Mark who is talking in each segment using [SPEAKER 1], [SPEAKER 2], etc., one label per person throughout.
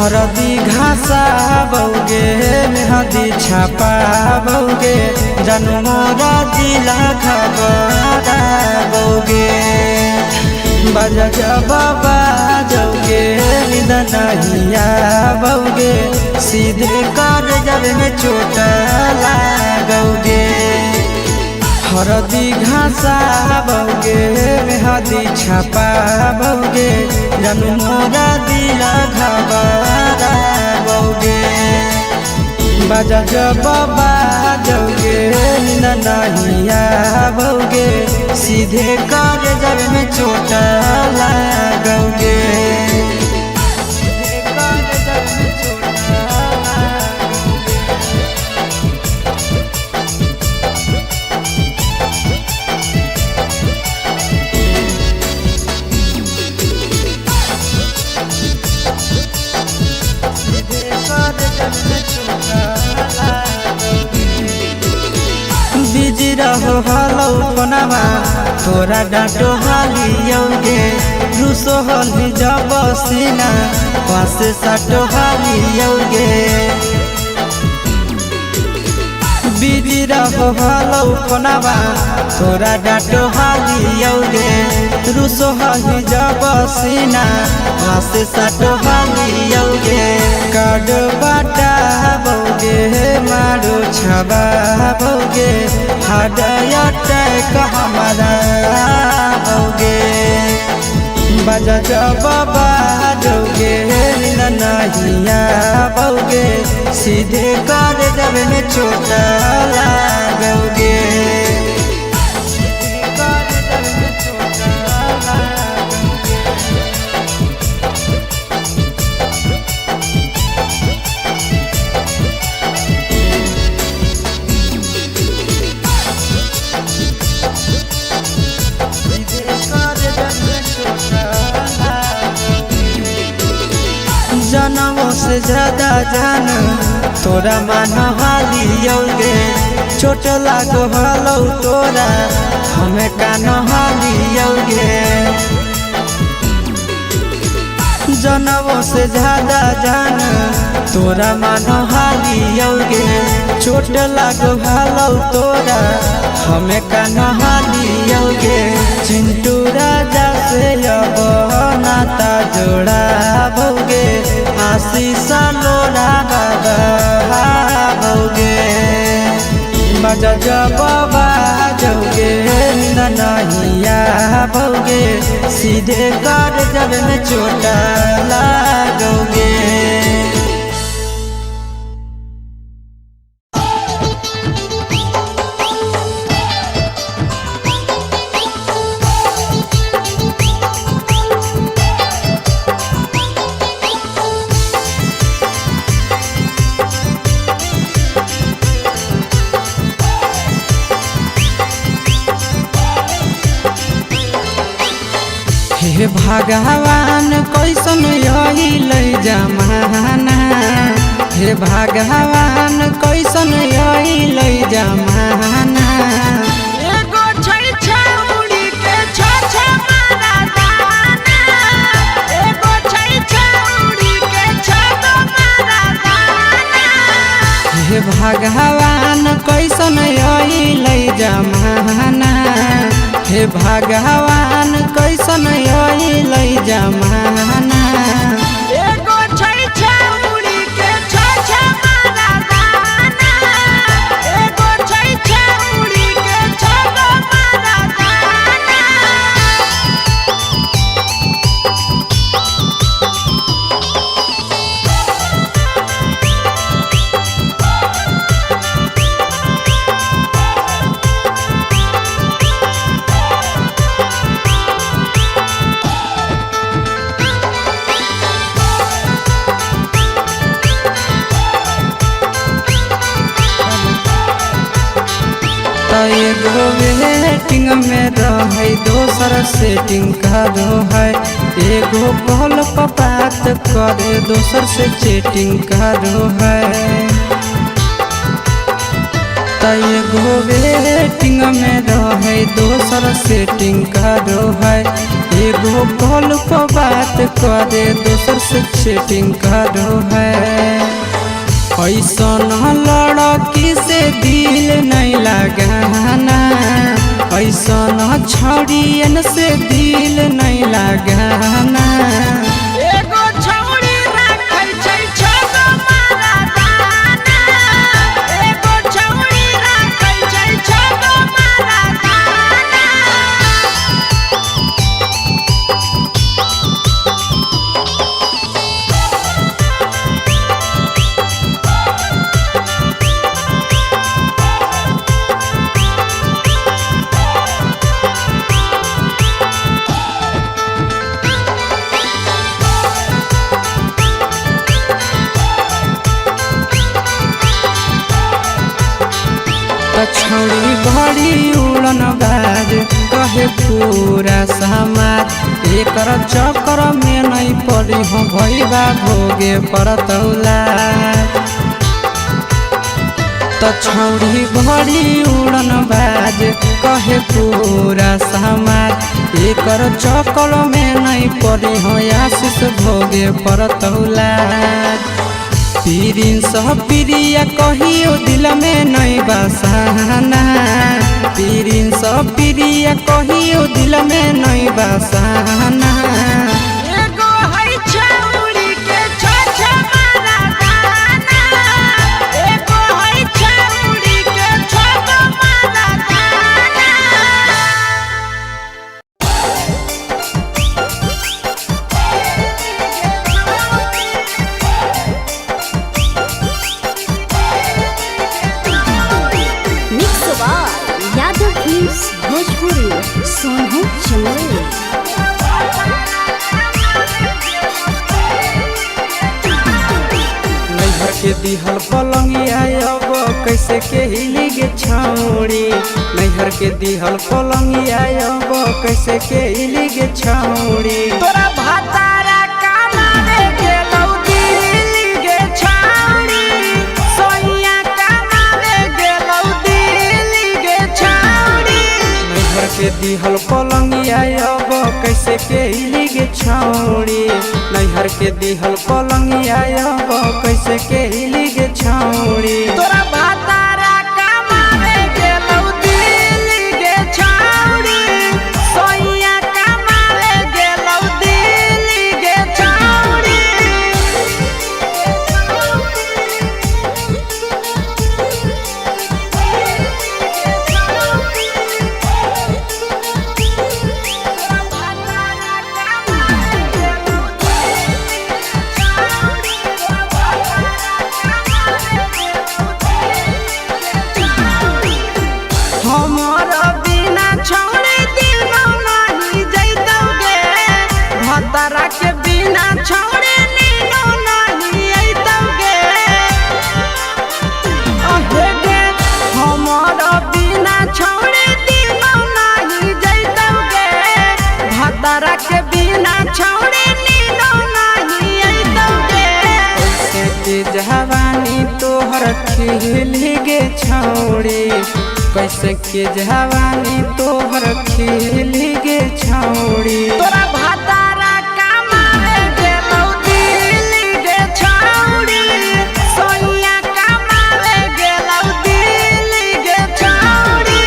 [SPEAKER 1] हरदी घासा बौगे मेहदी छापा बौगे जनमोरा दिला खबरा बौगे बजा जबाबा जौगे निदनहिया बौगे सीधे कर जब में चोट लागोगे। हरदी घासा बौगे मेहदी छापा बौगे जनमोरा दिला घबरा बौगे बजा जबाबा जौगे नहिया बौगे सीधे कर जब में चोट लागोगे। बिजी रहो हलो पनावा तोरा डांटो हालियोगे रूसो हली जब सीना पासे साटो हालियोगे। बिजी रहो हलो पनावा तोरा डांटो हालियोगे रूसो हली जब सीना पासे साटो हालियोगे। काड बाटा बौगे मारो छबा बौगे हाडया टैक हमारा बौगे बजा जबाबा जौगे नहिया बौगे सीधे कर जब में चोट लागोगे। जनमों से ज्यादा जान तोरा मान हालियोगे चोट लागो हलो तोरा हमें कान हालियोगे। जनमों से ज्यादा जान तोरा मान हालियोगे चोट लागो हलो तोरा हमें कान हालियोगे। चिंटू राजा से अब नाता जोड़ा बौगे आशीष लोड़ा बाबा बौगे बजा जबाबा जौगे नहिया बौगे सीधे कर जब में चोट लागोगे। हे भगवान कैसन आइल जमाना हे भगवान कैसन आइल जमाना।
[SPEAKER 2] एगो छै छौरी के छ मारा दाना एगो छै छौरी के छ मारा दाना।
[SPEAKER 1] हे भगवान कैसन आइल जमाना हे भगवान कैसन आइल जमाना।
[SPEAKER 2] एगो छै छौरी के छ मारा दाना एगो छै छौरी के छ मारा दाना।
[SPEAKER 1] एगो वेटिंग में रहे दोसर सेटिंग करो है एगो कॉल पर बात करे दोसर से चैटिंग करो है। त एगो वेटिंग में रहे दोसर सेटिंग करो है एगो कॉल पर बात करे दोसर से सेटिंग करो है ऐसन लड़की से दिल नहीं लगाना ऐसन छड़ियन से दिल नहीं लगाना
[SPEAKER 2] एगो छौड़ी राखै छै छगो मरदाना एगो छौड़ी राखै छै छगो मरदाना
[SPEAKER 1] छौड़ी बड़ी उड़न बाज कहे पूरा समाज एकर चक्कर में नहीं पड़ी हो भैया भोगे परतौला त छौड़ी बड़ी उड़न बाज कहे पूरा समाज एकर चक्कर में नहीं पड़ी हो आशीष भोगे परतौला पीरिन सब प्रिया कहियो दिल में नहीं बसाना पीरिन सब प्रिया कहियो दिल में नहीं बसाना
[SPEAKER 2] एगो है छौड़ी के छ मरदाना एगो है छौड़ी के छगो मरदाना
[SPEAKER 3] यादव फिल्म्स भोजपुरी सोनू चंदेल
[SPEAKER 1] नैहर के दिहल पलंगिया अब कैसे के हिली गे छौड़ी नैहर के दिहल पलंगिया अब कैसे के हिली गे छौड़ी
[SPEAKER 2] तोरा भातारा कमावे गेलौ दिल्ली गे छौड़ी सोइया कमावे गेलौ दिल्ली गे छौड़ी
[SPEAKER 1] नैहर के दिहल पलंगिया अब कैसे के हिली गे छौड़ी नैहर के दिहल पलंगिया अब कैसे के हिली गे छौड़ी
[SPEAKER 2] तोरा भातारा कमावे गेलौ दिल्ली गे छौड़ी सोइया कमावे गेलौ दिल्ली गे छौड़ी हमर बिना छौड़ी दिनो नहीं जैतौगे भतरा के बिना छौड़ी नीनो नहीं अइतौगे अहे गे हमर बिना छौड़ी दिनो नहीं जैतौगे भतरा के बिना छौड़ी नीनो नहीं अइतौगे
[SPEAKER 1] कैसे के जवानी तोहर खिली गे छौड़ी कैसे के जवानी तोहर खिली गे छौड़ी
[SPEAKER 2] तोरा भातारा कमावे गेलौ दिल्ली गे छौड़ी सोइया कमावे गेलौ दिल्ली गे छौड़ी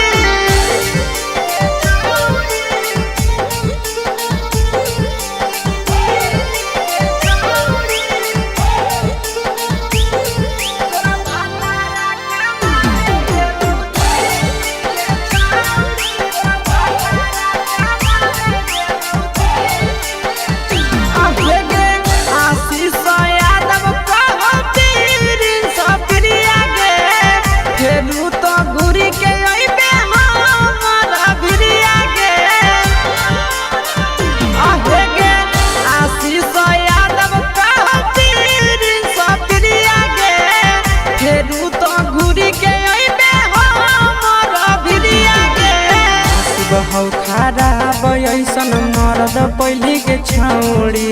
[SPEAKER 1] बहौ खराब ऐसन मरद पहली के छौड़ी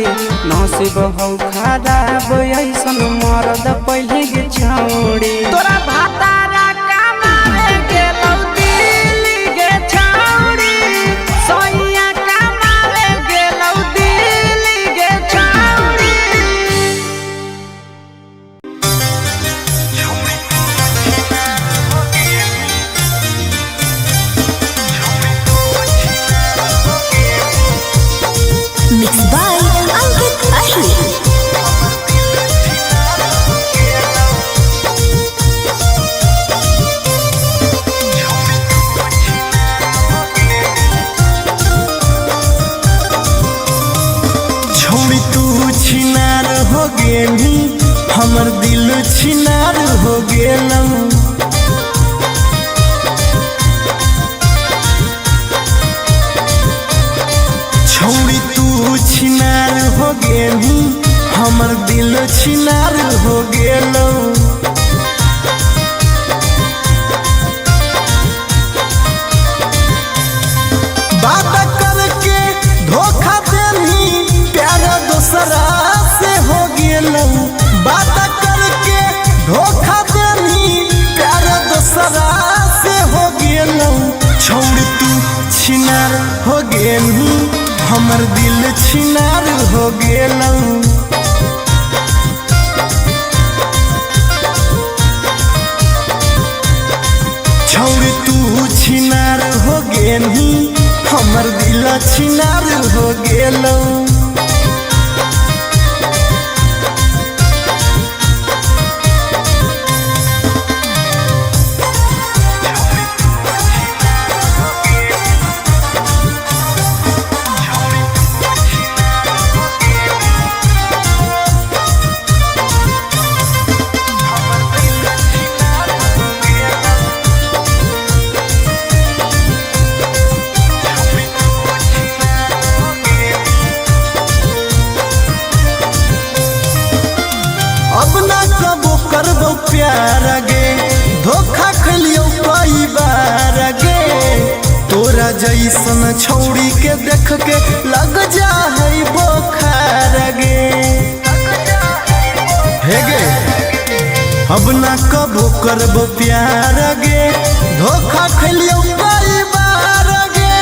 [SPEAKER 1] नसीब हौ खराब ऐसन मरद पहली के छौड़ी
[SPEAKER 2] तोरा भातारा कमावे
[SPEAKER 4] हो गेनी हमर दिल छिनार हो गेलऊ। छौड़ी तू छिनार हो गेनी हमर दिल छिनार हो गेलऊ। बात करके धोखा देनी प्यार दोसरा से हो गेलऊ। बात करके धोखा देनी प्यार दोसरा से हो गेलऊ। छौड़ी तू छिनार हो गेनी हमर दिल छिनार हो गेलऊ। छौड़ी तू छिनार हो गेनी हमर दिल छिनार हो गेलऊ। अब ना कबो करबो प्यार गे धोखा खलियो कई बार गे। तोरा जैसन छौड़ी के देख के लग जा है बोखार गे। हे गे अब ना कबो करबो प्यार गे धोखा खलियो कई बार गे।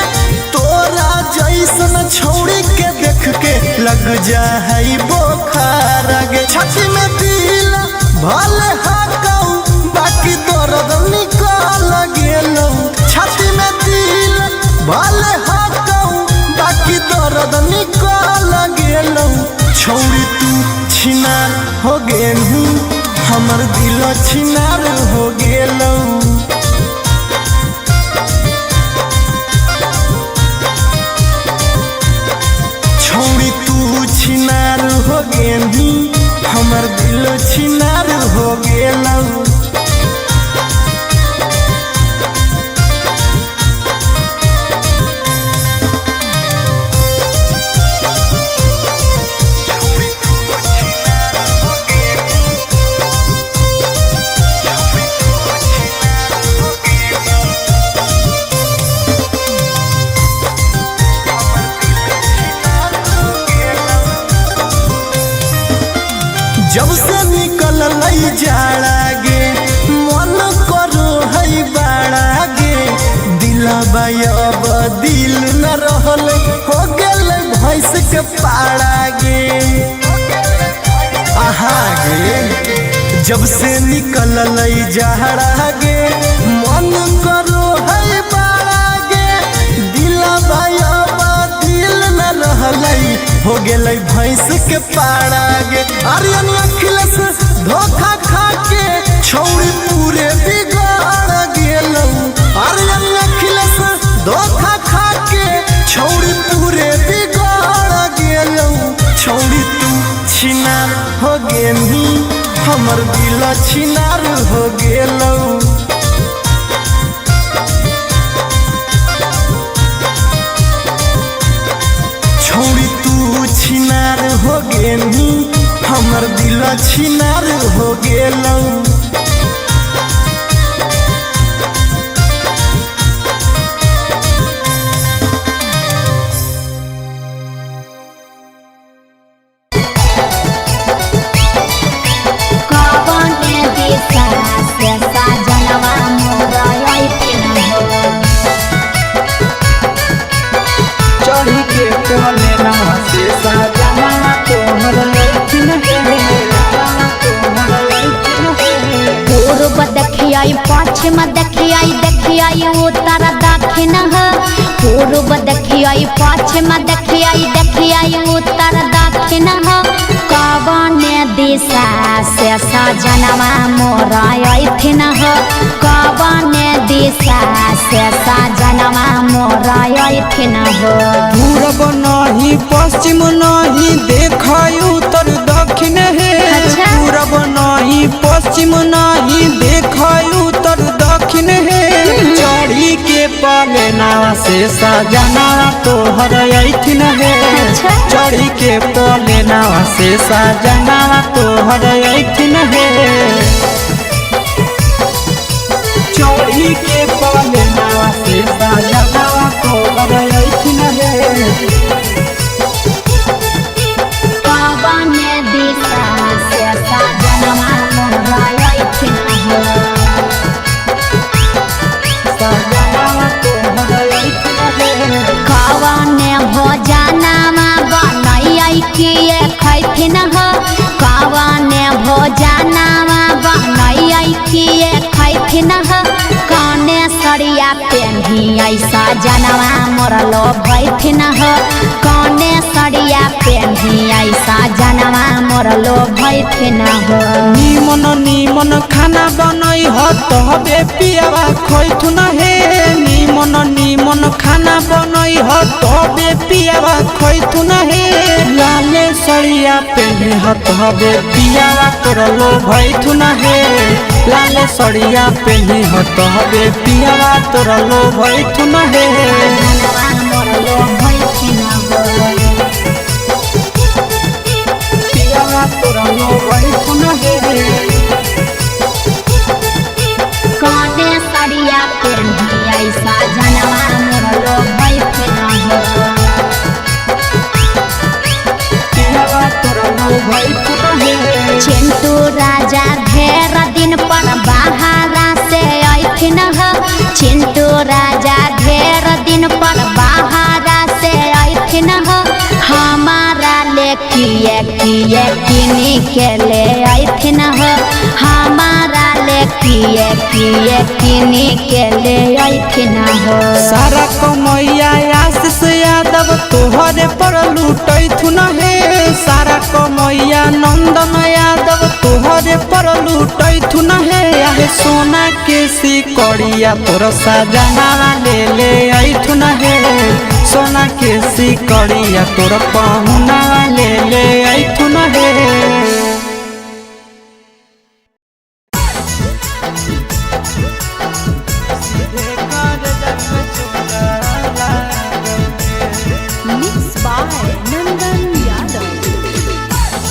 [SPEAKER 4] तोरा जैसन छौड़ी के देख के लग जा है बोखार गे। छाती में दिल भले हाकऊ बाकी दर्द निकल गेलऊ। छाती में दिल भले हाकऊ बाकी दर्द निकल गेलऊ। छौड़ी तू छिनार हो गेलू हमर दिल छिनार हो गेलऊ। छौड़ी तू छिनार हो गेनी हमर दिल छिनार हो गेलऊ। जब से निकल लई जाड़ा गे मन करो है बाड़ा गे। दिलबा अब दिल न रहल हो गेल भैंस के पाड़ा गे। आहा गे जब से निकल लई जाड़ा गे मन करो है बाड़ा गे। दिलबा अब दिल न रहल हो गेल भैंस के पाड़ा गे। आर्यन अखिलेश धोखा खा के छौड़ी पूरे बिगाड़ गेलऊ। आर्यन अखिलेश धोखा खा के छौड़ी पूरे बिगाड़ गेलऊ। छौड़ी तू छिनार हो गेनी हमर दिल छिनार हो गेलऊ। छौड़ी तू छिनार हो गेनी हमर दिल छिनार हो गेलऊ।
[SPEAKER 1] चढ़ी के कोने नवा से साजना तोहर लैकिन
[SPEAKER 3] पूर्व देखियाई पश्चिम देखियाई उत्तर दक्षिण पूर्व देखियाई पश्चिम देखियाई उत्तर दक्षिण कवन दिशा से सजनवा मोरा अइथिन कवन दिशा से सजनवा मोरा अइथिन
[SPEAKER 1] पूरब नहीं पश्चिम नहीं देखाई उत्तर दक्षिण से सजनावा तोहर ऐठिन हे चढ़ी के पलेनावा से सजनावा तोहर ऐठिन हे चढ़ी के पलेनावा से सजनावा तोहर ऐठिन हे
[SPEAKER 3] कवन दिशा से सजनवा तोहर ऐठिन हे कवने भोजनमा बनैयै किए खैथिन ह कवने भोजनमा बनैयै किए खैथिन ह कने सरिया पेन्हियै सजनवा मोर लो भैथिन ह कने सरिया पेन्हियै सजनवा मोर लो भैथिन ह
[SPEAKER 1] निमन निमन खाना बनै ह तबे पियावा खैथुन हे निमन निमन खाना बनै ह तबे पियावा खैथुन हे लाले सरिया पेन्हे ह तबे पियावा तोरलो भैथुन हे लाले सरिया पेन्हे ह तबे पियावा तोरलो भैथुन हे
[SPEAKER 3] सजनवा मोर लो भैथिन ह
[SPEAKER 1] पियावा तोरलो भैथुन हे
[SPEAKER 3] कने सरिया पेन्हियै सजनवा मोर लो भैथिन ह
[SPEAKER 1] पियावा तोरलो भैथुन हे
[SPEAKER 3] चिंटू राजा ढेर दिन पर बाहरा से ऐथिन ह चिंटू राजा ढेर दिन पर बाहरा से ऐथिन ह हमारा ले किए किए किनी के ले ऐथिन ह हमारा ले किए किए किनी के ले ऐथिन ह
[SPEAKER 1] सारा कमैया आशीष यादव तोहरे पर लूटैथुन हे सारा कमैया नंदन यादव तोहरे पर लूटैथुन हे आहे सोना के सिकड़िया तोर सजनावा ले ऐथुन हे सोना के सिकड़िया तोर पहुनावा ले ऐथुन हे
[SPEAKER 5] Mixed by Nandan Yadav.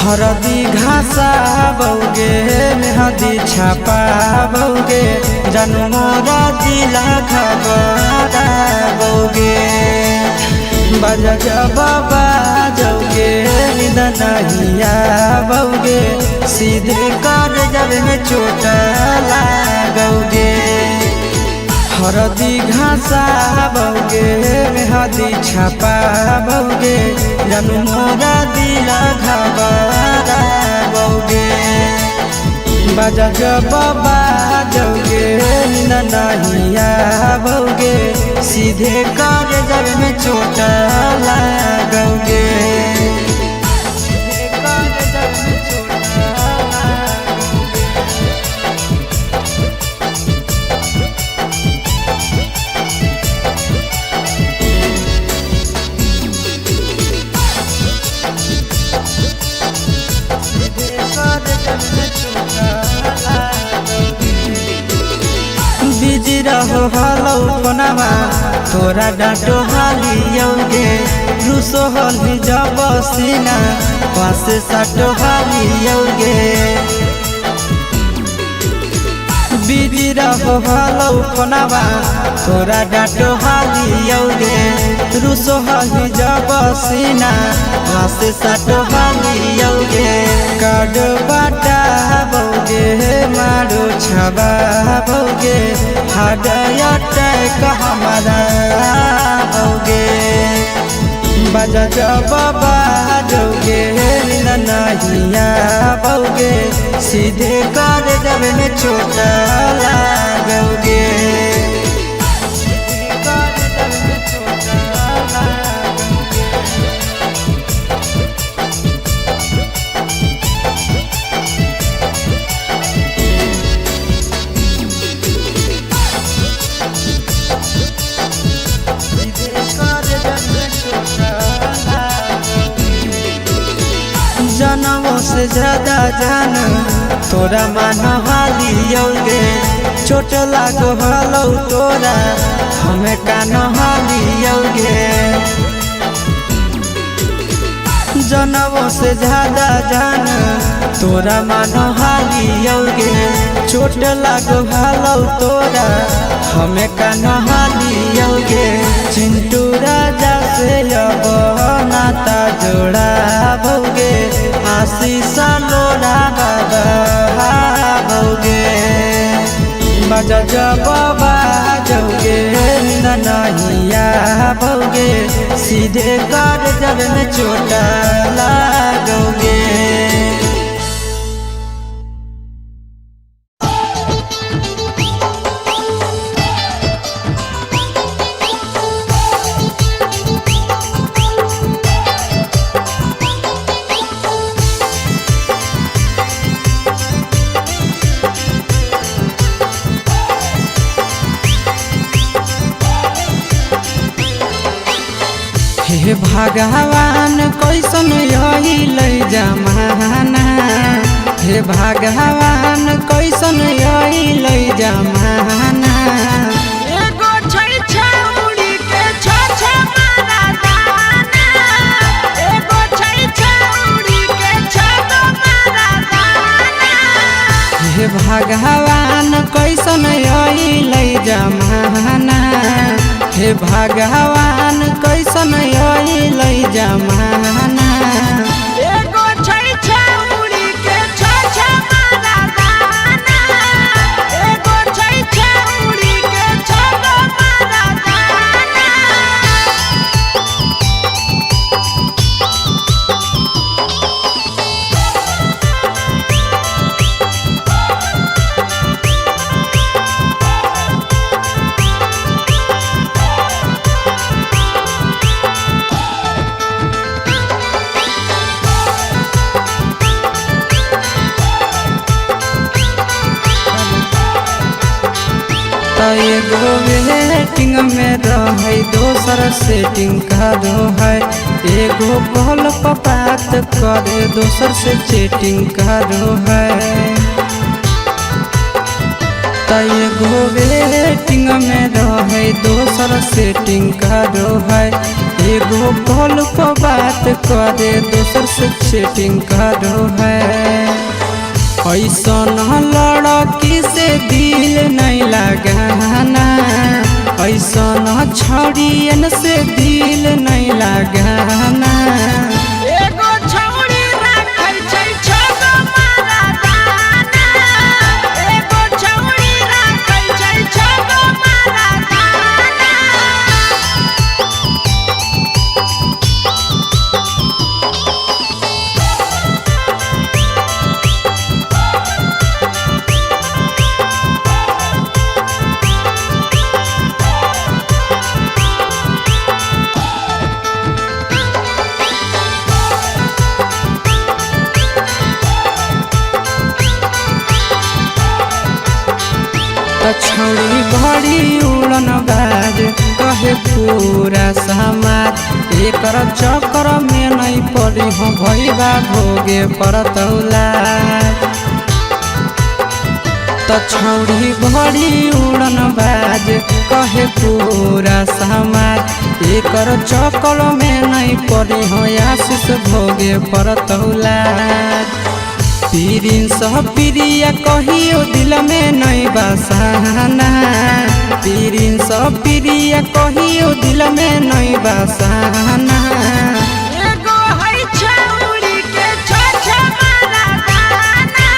[SPEAKER 1] हरदी घासा बौगे मेहदी छापा बौगे जनमोरा जिला खबरा बौगे बजा जबाबा जौगे निदनहिया बौगे सीधे कर जब में चोट लागोगे हरदी घासा बौगे मेहदी छापा बौगे जनमोरा दिला घबरा बौगे बजा जबाबा जौगे नहिया बौगे सीधे कर जब में चोट लागोगे बिजी रहो हलो कोनावा तोरा डांटो हालियोगे रूसो हली जब सीना पासे साटो हालियोगे बिजी रहो हलो कोनावा तोरा डांटो हालियोगे रूसो हली जब सीना पासे साटो हालियोगे काड बाटा बौगे मारो छबा बौगे हाडया टैक हमारा बौगे बजा जबाबा जौगे नहिया बौगे सीधे कर जब में चोट लागोगे से ज्यादा जान तोरा मान हालियोगे चोट लागो हलो तोरा हमें कान हालियोगे जनवों से ज्यादा जान तोरा मान हालियोगे चोट लागो हलो तोरा हमें कान हालियोगे चिंटू राजा से अब नाता जोड़ा भोगे आशीष लोड़ा बाबा भोगे बजा जब बाजोगे नहिया भोगे सीधे कर जब में चोट लागोगे। हे भगवान कैसन यही लै जमाना हे भगवान कैसन यही लै जमाना
[SPEAKER 2] एगो छै छौड़ी के छ मारा दाना एगो छै छौड़ी के छ मारा दाना
[SPEAKER 1] हे भगवान कैसन यही लै जमाना हे भगवान कैसन यही लै जमाना
[SPEAKER 2] एगो छै छौड़ी के छ मारा दाना एगो छै छौड़ी के छ मारा दाना
[SPEAKER 1] एगो वेटिंग में रहे दोसर सेटिंग करो है एगो कॉल पर बात करे दोसर से चैटिंग करो है एगो वेटिंग में रहे दोसर सेटिंग करो है एगो कॉल पर बात करे दोसर से चैटिंग करो है ऐसन लड़की से दिल नहीं लगाना ऐसन छड़ियन से दिल नहीं लगाना
[SPEAKER 2] एगो छौड़ी राखै छै छ मारा दाना एगो छौड़ी राखै छै छ मारा दाना
[SPEAKER 1] छौड़ी बड़ी उड़न बाज कहे पूरा समाज एकर चक्कर में नहीं पड़ी हो भैया भोगे परतौला छौड़ी बड़ी उड़न बाज कहे पूरा समाज एकर चक्कर में नहीं पड़ी हो आशीष भोगे परतौला पीरिन सब प्रिया कहियो दिल में नहीं बसाना पीरिन सब प्रिया कहियो दिल में नहीं बसाना
[SPEAKER 2] एगो है छौड़ी के छ मारा दाना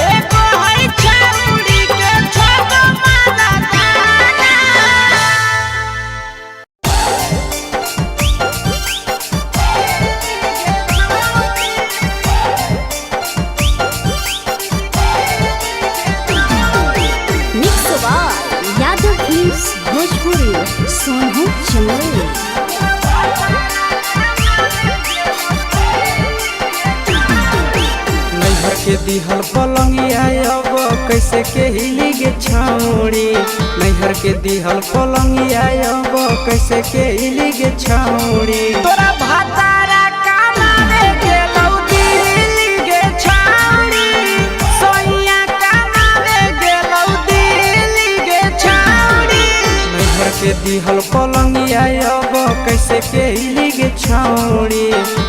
[SPEAKER 2] एगो है छौड़ी के छ मारा दाना
[SPEAKER 3] यादव फिल्म्स भोजपुरी सोनू चंदेल
[SPEAKER 1] नैहर के दिहल पलंगिया अब कैसे के हिली गे छौड़ी नैहर के दिहल पलंगिया अब कैसे के हिली गे छौड़ी
[SPEAKER 2] तोरा भातारा कमावे गेलौ दिल्ली
[SPEAKER 1] के दिहल पलंगिया अब कैसे के हिली गे छौड़ी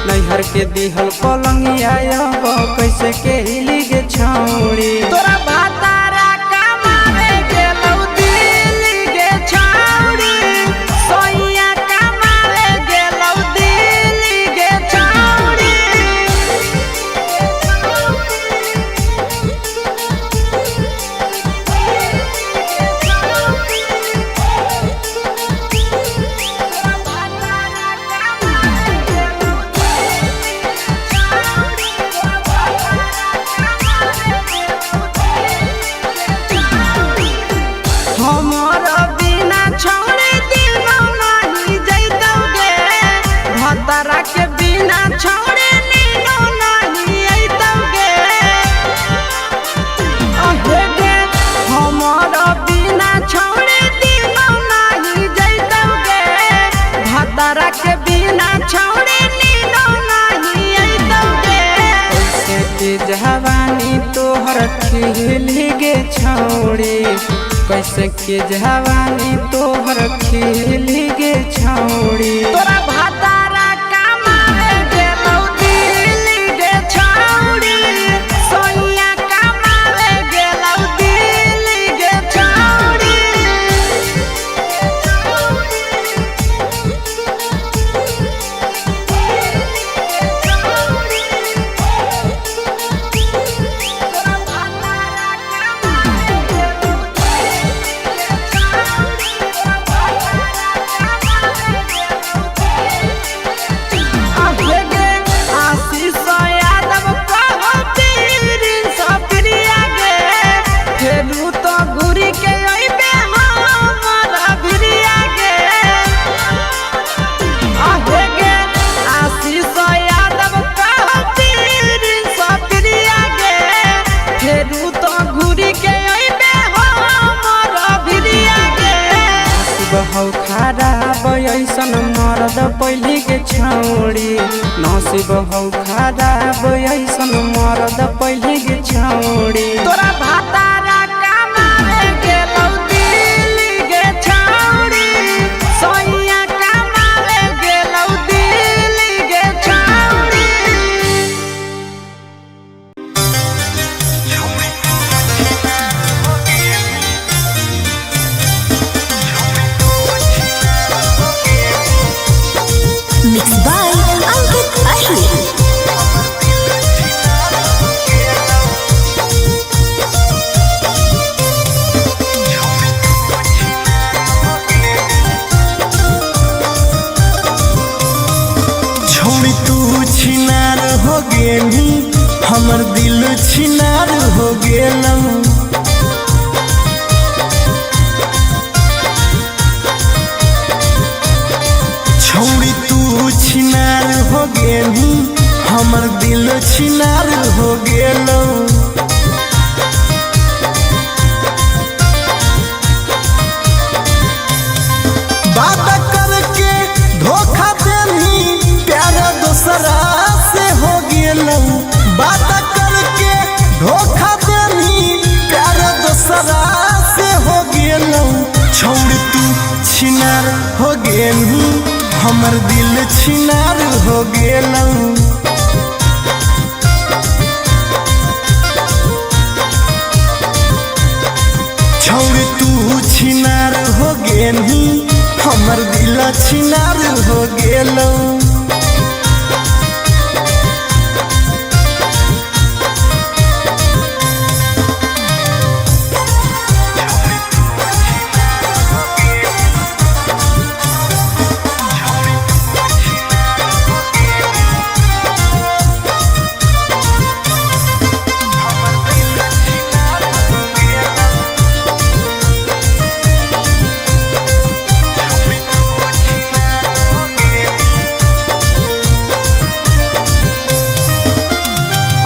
[SPEAKER 1] नैहर के दिहल पलंगिया अब कैसे के हिली गे छौड़ी
[SPEAKER 2] तोरा भातारा कमावे गेलौ दिल्ली गे छौड़ी सोइया कमावे गेलौ दिल्ली गे छौड़ी हमर बिना छौड़ी दिनो नहीं जैतौगे भतरा के बिना छौड़ी नीनो नहीं अइतौगे अहे गे हमर बिना छौड़ी दिनो नहीं जैतौगे भतरा के बिना छौड़ी नीनो नहीं अइतौगे
[SPEAKER 1] कैसे के जवानी तोहर खिली गे छौड़ी कैसे के जवानी तोहर खिली गे छौड़ी
[SPEAKER 2] तोरा भातारा कमावे गेलौ दिल्ली गे छौड़ी सोइया कमावे गेलौ दिल्ली गे छौड़ी आशीष यादव कहो पीरिन सप्रिया गे फेरू तो घुरी के अइबे हमर भिरिया गे आहे गे आशीष यादव कहो पीरिन सप्रिया गे फेरू तो घुरी के अइबे हमर भिरिया गे
[SPEAKER 1] बहु खराब ऐसन मरद पहली के छौड़ी नसीब हौ खराब ऐसन मरद पहली के छौड़ी
[SPEAKER 2] तोरा भातारा कमावे गेलौ दिल्ली गे छौड़ी सोइया कमावे गेलौ दिल्ली गे छौड़ी
[SPEAKER 5] Mixed by Ankit Ahir.
[SPEAKER 4] छोड़ी तू छिनार हो गेली हमर दिल छिनार हो गेलौ छोड़ी तू छिनार हो गेली हमर दिल छिनार हो गेलौ बात करके धोखा देनी प्यार दूसरा से हो गेलौ बात करके धोखा देनी प्यार दूसरा से हो गेलौ छोड़ तू छिनार हो गेलू हमर दिल छिनार हो गेलौ छोड़ तू छिनार हो गेलू हमर दिल छिनार हो गेलौ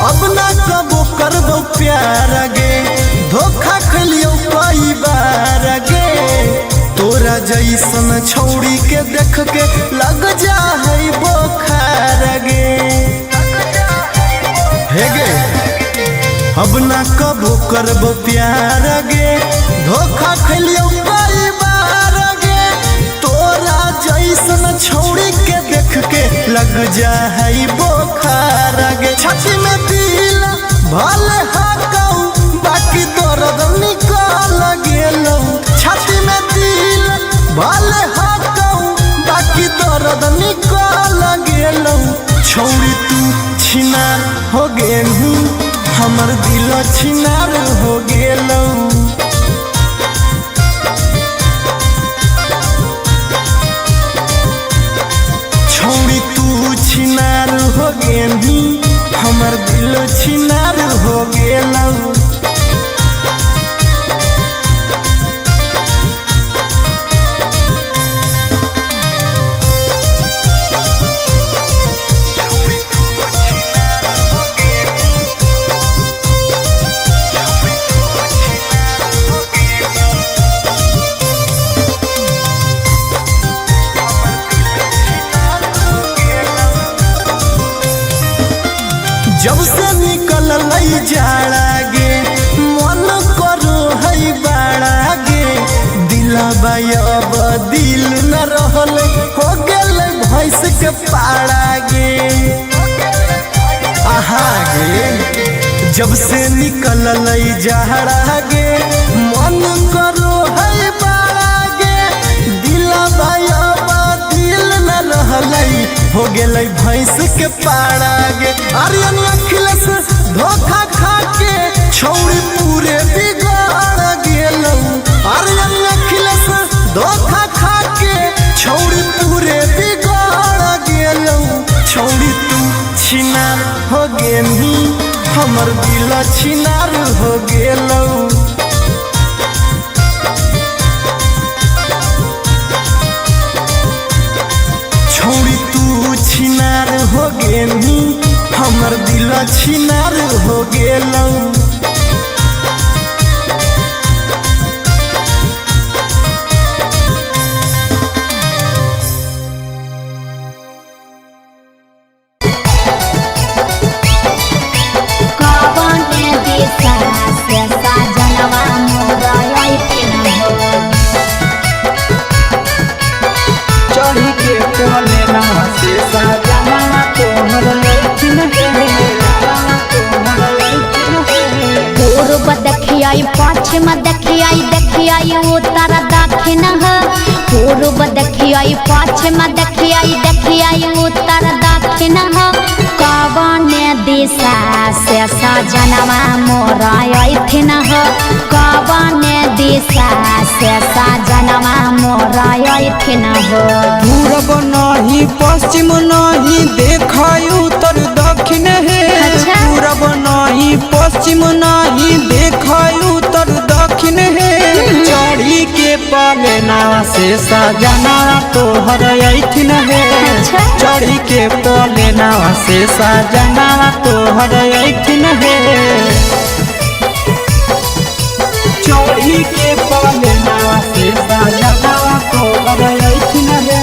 [SPEAKER 4] अब ना कबो करबो प्यार गे धोखा खलियो कई बार गे तोरा जैसन छौड़ी के देख के लग जा है बोखार गे हे गे अब ना कबो करबो प्यार गे धोखा खलियो कई बार गे हमर दिल छिनार हो गेलौ। छौड़ी तू छिनार हो गेली, हमर दिल छिनार हो गेलौ। जब से निकल जाड़ा गे मन करो है बाड़ा गे, दिलबा अब दिल न रहल हो गेल भैंस के पाड़ा गे। आहा गे जब से निकल जाड़ा गे मन करो है बाड़ा गे, दिलबा अब दिल न रहल हो गेल भैंस के पाड़ा गे। आर्यन अखिलेश धोखा खा के छौड़ी पूरे बिगाड़ गेलौ। आर्यन अखिलेश धोखा खा के छौड़ी पूरे बिगाड़ गेलौ। छौड़ी तू छिनार हो गेली, हमर दिल छिनार हो गेलौ। छौड़ी तू छिनार हो गेली, हमर दिल छिनार हो गेलौ।
[SPEAKER 1] चढ़ी के कोले नवा से सजना तोहर लैठिन
[SPEAKER 3] पूर्व देखियाई पश्चिम देखियाई देखियाई उत्तर दक्षिण पूर्व देखियाई पश्चिम देखियाई देखियाई उत्तर दक्षिण कवन दिशा से सजनवा मोर अइथिन कवन दिशा से सजनवा मोर अइथिन
[SPEAKER 1] पूरब नहीं पश्चिम नहीं देखाई उत्तर दक्षिण है।
[SPEAKER 3] अच्छा।
[SPEAKER 1] पूरब नहीं पश्चिम नहीं देखाई उत्तर दक्षिण है। चढ़ी के पाले नावा से सजना तोहर अइथिन है।
[SPEAKER 3] अच्छा।
[SPEAKER 1] चढ़ी के पाले नावा से सजना तोहर अइथिन है। चढ़ी के पाले नावा से सजना तोहर अइथिन है।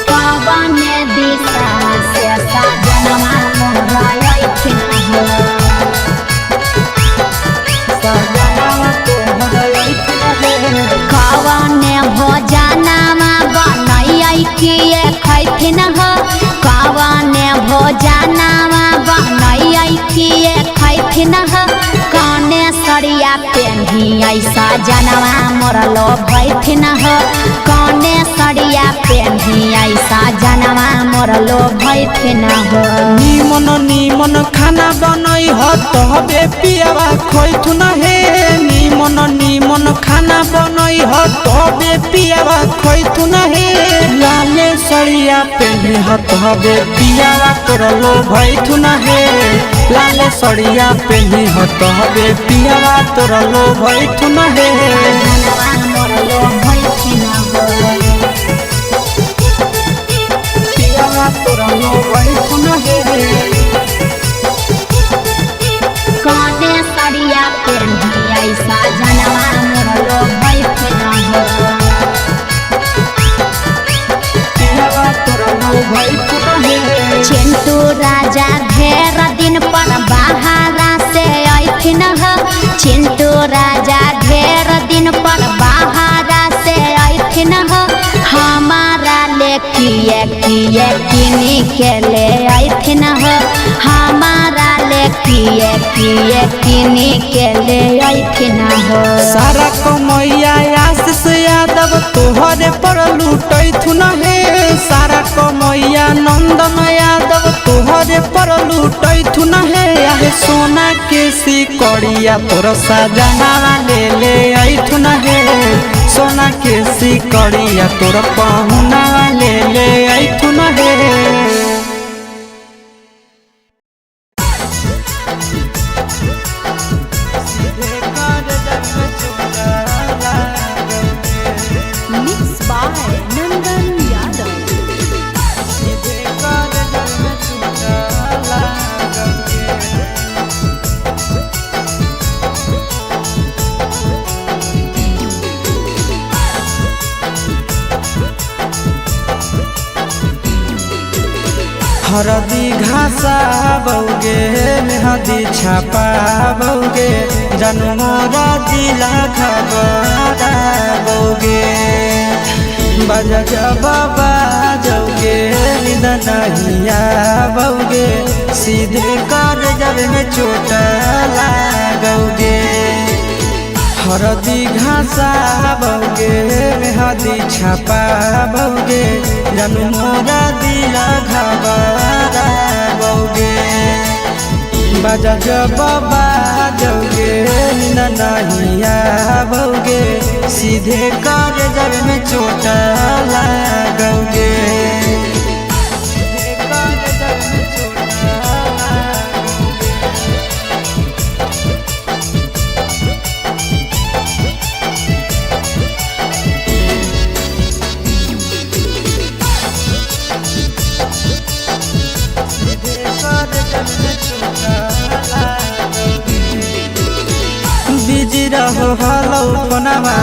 [SPEAKER 3] कवन दिशा से सजनवा मोर अइथिन कवन भोजनमा बनैयै किए खैथिन कवन भोजनमा बनैयै किए खैथिन कने सरिया पेन्हियै सजनवा मोर लोभैथिन कने सरिया पेन्हियै सजनवा मोर लोभैथिन
[SPEAKER 1] निमन निमन खाना बनई ह तबे पियावा खैथुन हे। निमन निमन खाना बनई ह तबे पियावा खैथुन हे। लाले सड़िया पेन्हे ह तबे पियावा तोर लोभैथुन हे। लाले सड़िया पेन्हे ह तबे पियावा तोर लोभैथुन हे।
[SPEAKER 3] सजनवा मोर लोभैथिन
[SPEAKER 1] पियावा तोर लोभैथुन हे।
[SPEAKER 3] कने सरिया पेन्हियै सजनवा मोर लोभैथिन
[SPEAKER 1] पियावा तोर लोभैथुन हे।
[SPEAKER 3] चिंटू राजा ढेर दिन पर बाहरा से अइथिन चिंटू राजा ढेर दिन पर बाहरा से अइथिन हमारा ले किए किए किनी के ले अइथिन हमारा ले किए किए किनी के ले अइथिन
[SPEAKER 1] सारा कमैया आशीष यादव तोहरे पर लूटैथुन हे। सारा कमैया नंदन यादव तोहरे पर लूट के सोना के सिकड़िया तोर सजनावा ले ले ऐठुन हे सोना के सिकड़िया तोर पहुनावा ले ले ऐठुन हे
[SPEAKER 5] Mixed by Nandan Yadav.
[SPEAKER 1] हरदी घासा बौगे मेहदी छापा बौगे जनमोरा दिला खबरा बौगे बजा बाबा जौगे निदनहिया बौगे सीधे कर जब में चोट लागोगे हरदी घासा बौगे मेहदी छापा बौगे जनमोरा दिला घबरा बौगे बजा बाबा जौगे नहिया बौगे सीधे कर जब में चोट लागोगे बिजी रहो हलो फोनमा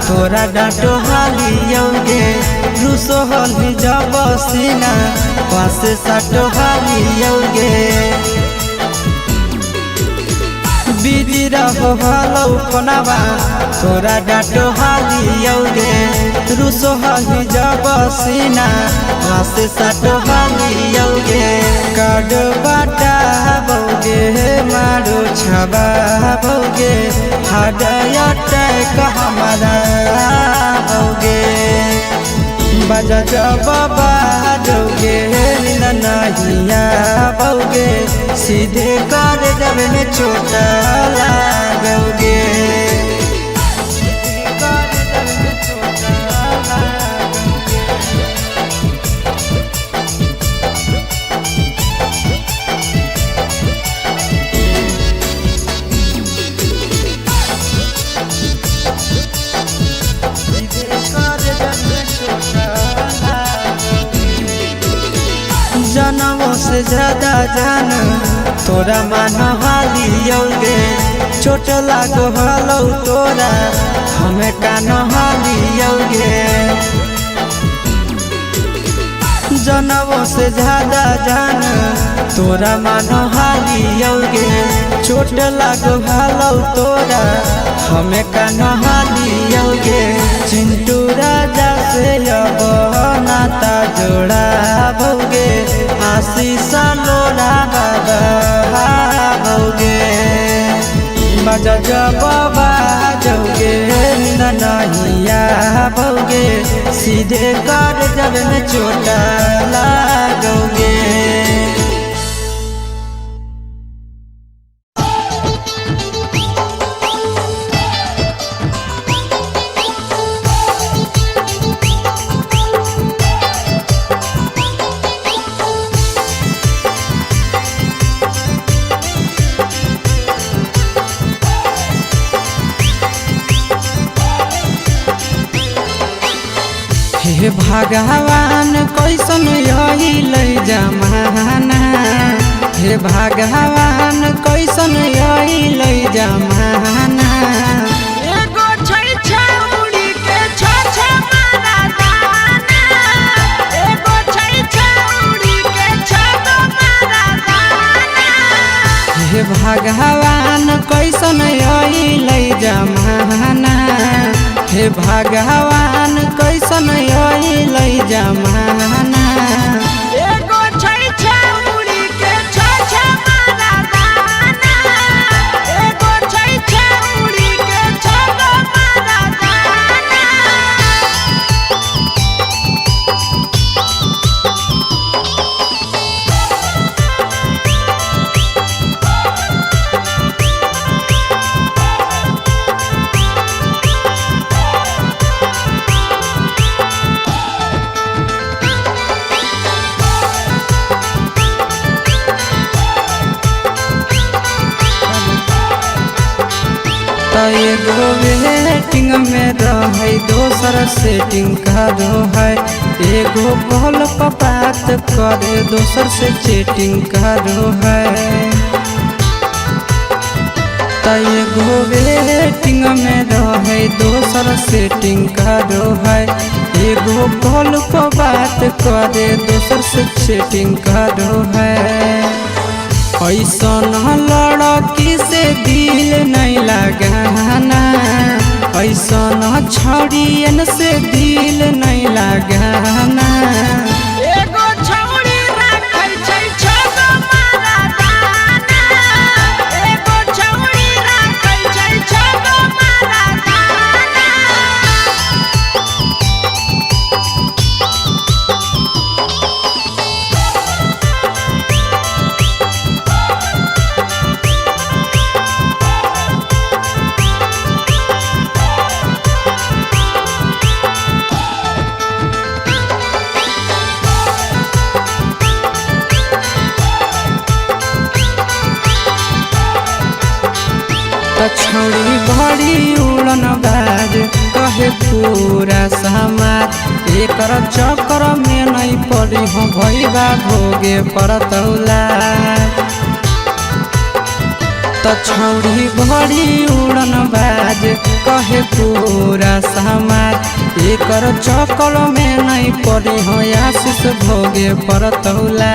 [SPEAKER 1] तोरा डांटो हालियोगे रूसो हली जब सीना पास साटो हालियोगे बिजी रहो हलो फोनमा तोरा डांटो हालियोगे रूसो हली जब सीना पास साटो हालियोगे काड बाटा बौगे मारो छबा बौगे हाडया टैक हमारा बौगे बजा बाबा जौगे नहिया बौगे सीधे कर जब में चोट लागोगे जनमों से ज्यादा जान तोरा मान हालियोगे चोट लागो हलो तोरा हमें कान हालियोगे जनमों से ज्यादा जान तोरा मान हालियोगे चोट लागो हलो तोरा हमें कान हालियोगे चिंटू राजा से अब नाता जोड़ा भोगे आशीष लोड़ा बाबा भोगे बजा बाबा जौगे नहिया भोगे सीधे कर जब में चोट लागोगे हे भगवान कैसन अइलै जमाना हे भगवान कैसन अइलै जमाना
[SPEAKER 2] एगो छै छौरी के छ मारा दाना एगो छै छौरी के छ मारा दाना
[SPEAKER 1] हे भगवान कैसन अइलै जमाना हे भगवान कैसन अइलै जमाना
[SPEAKER 2] एगो छै छौरी के छ मारा दाना एगो छै छौरी के छ मारा दाना
[SPEAKER 1] एगो वेटिंग में रहे दोसर सेटिंग करो है एगो कॉल पर बात करे दोसर से चैटिंग करो है एगो वेटिंग में रहे दोसर सेटिंग करो है एगो कॉल पर बात करे दोसर से चैटिंग करो है ऐसा लड़की से दिल नहीं लगाना ऐसा छड़ियन से दिल नहीं लगाना
[SPEAKER 2] एगो छौड़ी राखै छै छगो मारा दाना एगो छौड़ी राखै छै छगो मारा दाना
[SPEAKER 1] छौड़ी बड़ी उड़न बाज कहे पूरा समाज एकर चक्कर में नहीं पड़ी हो भैया भोगे परतौला छौड़ी बड़ी उड़न बाज कहे पूरा समाज एकर चक्कर में नहीं पड़ी हो आशीष भोगे परतौला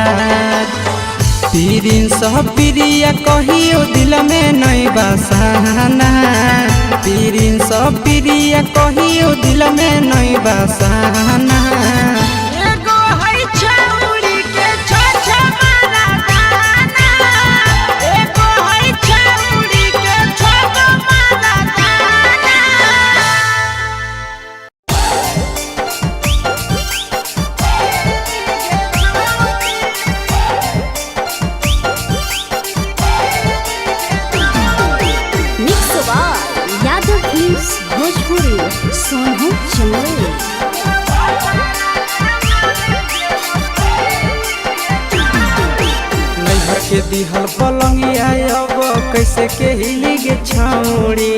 [SPEAKER 1] पीरिन सह प्रिया कहियो दिल में नहीं बसाना पीरिन सह प्रिया कहियो दिल में नहीं बसाना
[SPEAKER 2] एगो है छौड़ी के छ मारा दाना एगो है छौड़ी के छगो मारा दाना
[SPEAKER 5] Mix by Yadav Films Bhojpuri, Sonhu Chimli.
[SPEAKER 1] नैहर के दिहल पलंगिया अब कैसे के हिली गे छौड़ी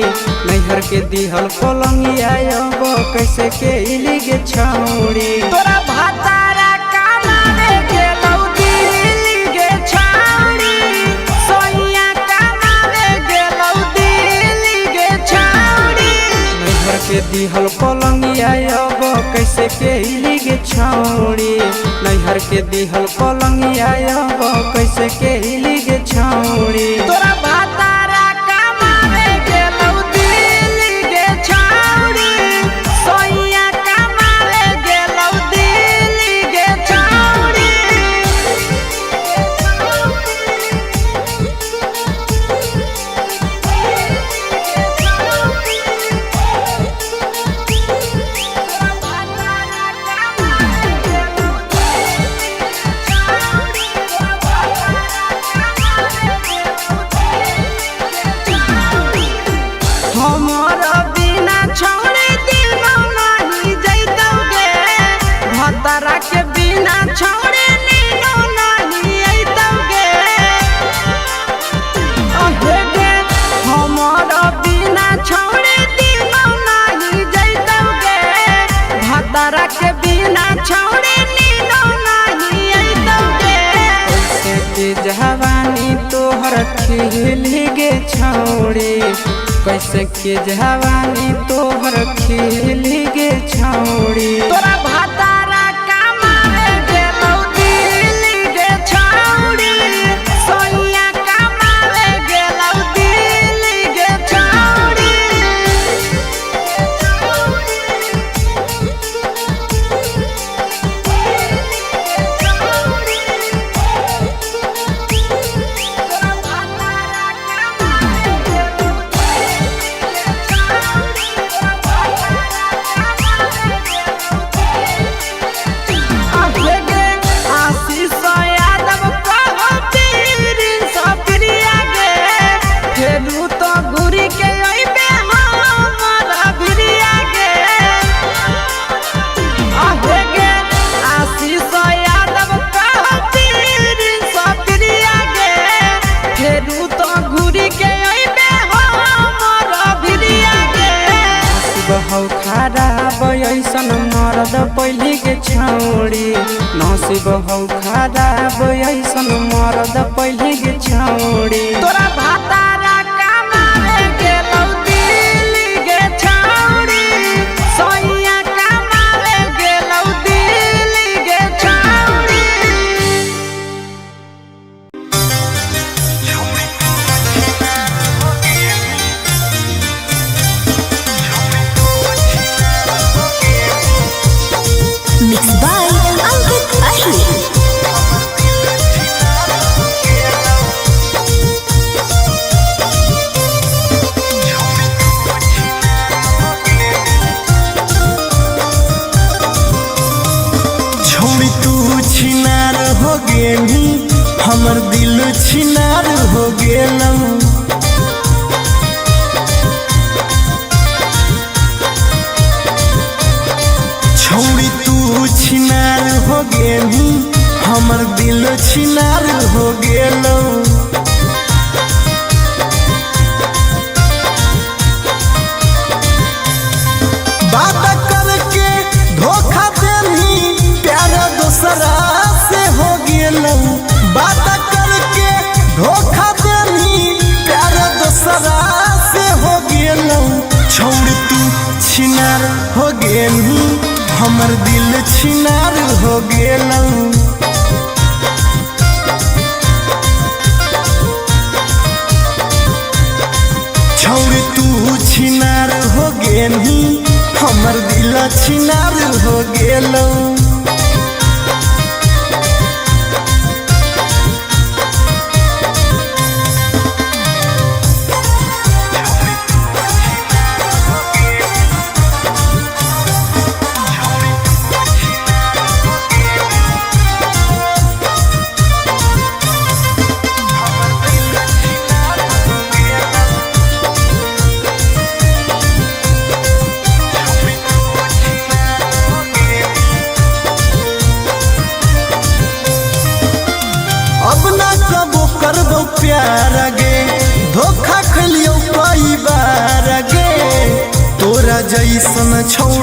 [SPEAKER 1] नैहर के दिहल पलंगिया अब कैसे के हिली गे छौड़ी
[SPEAKER 2] तोरा भातारा कमावे गेलौ दिल्ली गे छौड़ी सोइया कमावे गेलौ दिल्ली गे छौड़ी
[SPEAKER 1] नैहर के दिहल पलंगिया अब कैसे के हिली गे छौड़ी नैहर के दिहल पलंगिया अब कैसे के हिली गे छौड़ी
[SPEAKER 2] तोरा भातारा कमावे गेलौ दिल्ली गे छौड़ी सोइया कमावे गेलौ दिल्ली गे छौड़ी हमर बिना छौड़ी दिनो नहीं जैतौगे भतरा के बिना छौड़ी नीनो नहीं अइतौगे अहे गे हमर बिना छौड़ी दिनो नहीं जैतौगे भतरा के बिना छौड़ी नीनो नहीं अइतौगे
[SPEAKER 1] कैसे के जवानी तोहर खिली गे छौड़ी कैसे के जवानी तोहर खिली गे छौड़ी
[SPEAKER 2] तोरा भातारा कमावे गेलौ दिल्ली गे छौड़ी सोइया कमावे गेलौ दिल्ली गे छौड़ी
[SPEAKER 1] हौ खराब ऐसन मरद पहले के छौड़ी नसीब हौ खराब ऐसन मरद पहले के छौड़ी
[SPEAKER 2] तोरा भातारा कमावे गेलौ दिल्ली गे छौड़ी सोइया कमावे गेलौ दिल्ली गे छौड़ी
[SPEAKER 5] Mixed by Ankit Ahir.
[SPEAKER 4] छोड़ी तू छिनार हो गेली हमर दिल छिनार हो गेलौ छोड़ी तू छिनार हो गेली हमर दिल छिनार हो गेलौ बात करके धोखा देनी प्यार दूसरा से हो गेलौ बात करके धोखा देनी प्यार दूसरा से हो गेलौ छोड़ तू छिनार हो गेली हमर दिल छिनार हो गेलौ छोड़ तू छिनार हो गेली हमर दिल छिनार हो गेलौ अब ना कबो करबो प्यार गे धोखा खलियो कई बार गे तोरा जैसन छोड़